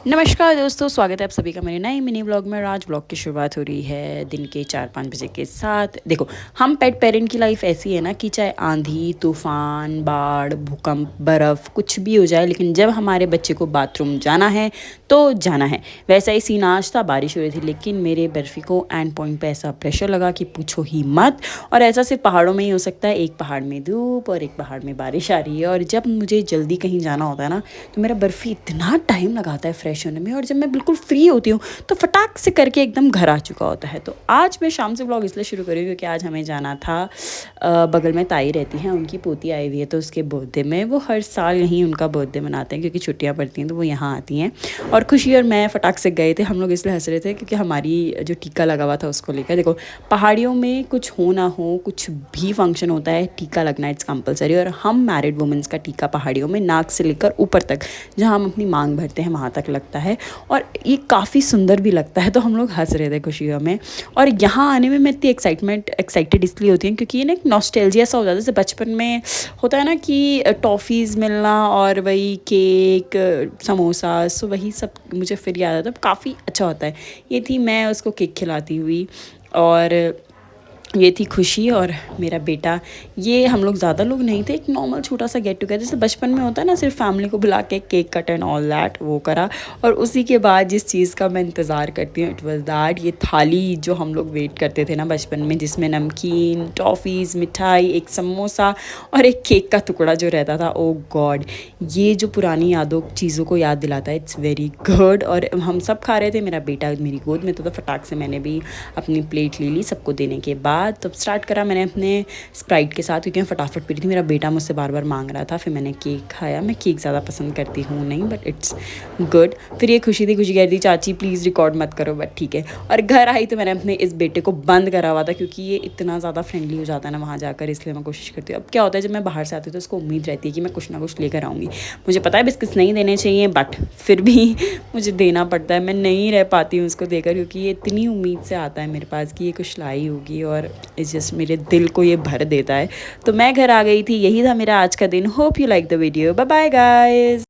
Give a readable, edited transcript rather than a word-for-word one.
नमस्कार दोस्तों, स्वागत है आप सभी का मेरे नए मिनी ब्लॉग में। आज ब्लॉग की शुरुआत हो रही है दिन के 4-5 बजे के साथ। देखो, हम पेट पेरेंट की लाइफ ऐसी है ना कि चाहे आंधी तूफान बाढ़ भूकंप बर्फ़ कुछ भी हो जाए, लेकिन जब हमारे बच्चे को बाथरूम जाना है तो जाना है। वैसा ही सीन आज था, बारिश हो रही थी लेकिन मेरे बर्फ़ी को एंड पॉइंट पे ऐसा प्रेशर लगा कि पूछो ही मत। और ऐसा सिर्फ पहाड़ों में ही हो सकता है, एक पहाड़ में धूप और एक पहाड़ में बारिश आ रही है। और जब मुझे जल्दी कहीं जाना होता है ना, तो मेरा बर्फ़ी इतना टाइम लगाता है फ्रेश होने में, और जब मैं बिल्कुल फ्री होती हूँ तो फटाक से करके एकदम घर आ चुका होता है। तो आज मैं शाम से ब्लॉग इसलिए शुरू करी क्योंकि आज हमें जाना था। बगल में ताई रहती हैं, उनकी पोती आई हुई है, तो उसके बर्थडे में वो हर साल यहीं उनका बर्थडे मनाते हैं क्योंकि छुट्टियाँ पड़ती हैं तो वो यहाँ आती हैं। और खुशी और मैं फटाक से गए थे। हम लोग इसलिए हंस रहे थे क्योंकि हमारी जो टीका लगा हुआ था उसको लेकर। देखो, पहाड़ियों में कुछ हो ना हो, कुछ भी फंक्शन होता है, टीका लगना इट्स कंपलसरी। और हम मैरिड वुमेंस का टीका पहाड़ियों में नाक से लेकर ऊपर तक, जहाँ हम अपनी मांग भरते हैं, वहाँ तक लगता है। और ये काफ़ी सुंदर भी लगता है, तो हम लोग हंस रहे थे खुशियों में। और यहाँ आने में मैं इतनी एक्साइटेड इसलिए होती हूँ क्योंकि ये ना एक नॉस्टैल्जिया सा हो जाता है। जैसे बचपन में होता है ना कि टॉफ़ीज़ मिलना और वही केक समोसा, सो वही सब मुझे फिर याद आता है। काफ़ी अच्छा होता है। ये थी मैं उसको केक खिलाती हुई, और ये थी खुशी और मेरा बेटा। ये हम लोग ज़्यादा लोग नहीं थे, एक नॉर्मल छोटा सा गेट टुगेदर जैसे बचपन में होता है ना, सिर्फ फैमिली को बुला के cake cut and all that वो करा। और उसी के बाद जिस चीज़ का मैं इंतज़ार करती हूँ, इट वाज दैट, ये थाली जो हम लोग वेट करते थे ना बचपन में, जिसमें नमकीन टॉफ़ीज़ मिठाई एक समोसा और एक केक का टुकड़ा जो रहता था। ओ गॉड, ये जो पुरानी यादों चीज़ों को याद दिलाता है। It's very good. और हम सब खा रहे थे, मेरा बेटा मेरी गोद में तो फटाक से मैंने भी अपनी प्लेट ले ली सबको देने के बाद। तब स्टार्ट करा मैंने अपने स्प्राइट के साथ क्योंकि मैं फटाफट पी रही थी। मेरा बेटा मुझसे बार बार मांग रहा था। फिर मैंने केक खाया। मैं केक ज़्यादा पसंद करती हूँ नहीं, बट इट्स गुड। फिर ये खुशी थी, खुशी कह रही थी चाची प्लीज़ रिकॉर्ड मत करो, बट ठीक है। और घर आई तो मैंने अपने इस बेटे को बंद करा हुआ था क्योंकि ये इतना ज़्यादा फ्रेंडली हो जाता है ना वहाँ जाकर, इसलिए मैं कोशिश करती हूँ। अब क्या होता है, जब मैं बाहर से आती हूँ तो उसको उम्मीद रहती है कि मैं कुछ ना कुछ लेकर आऊँगी। मुझे पता है बिस्किट्स नहीं देने चाहिए, बट फिर भी मुझे देना पड़ता है। मैं नहीं रह पाती हूँ उसको देकर क्योंकि ये इतनी उम्मीद से आता है मेरे पास कि ये कुछ लाई होगी, और इस जस्ट मेरे दिल को ये भर देता है। तो मैं घर आ गई थी, यही था मेरा आज का दिन। Hope you like the video. Bye bye guys.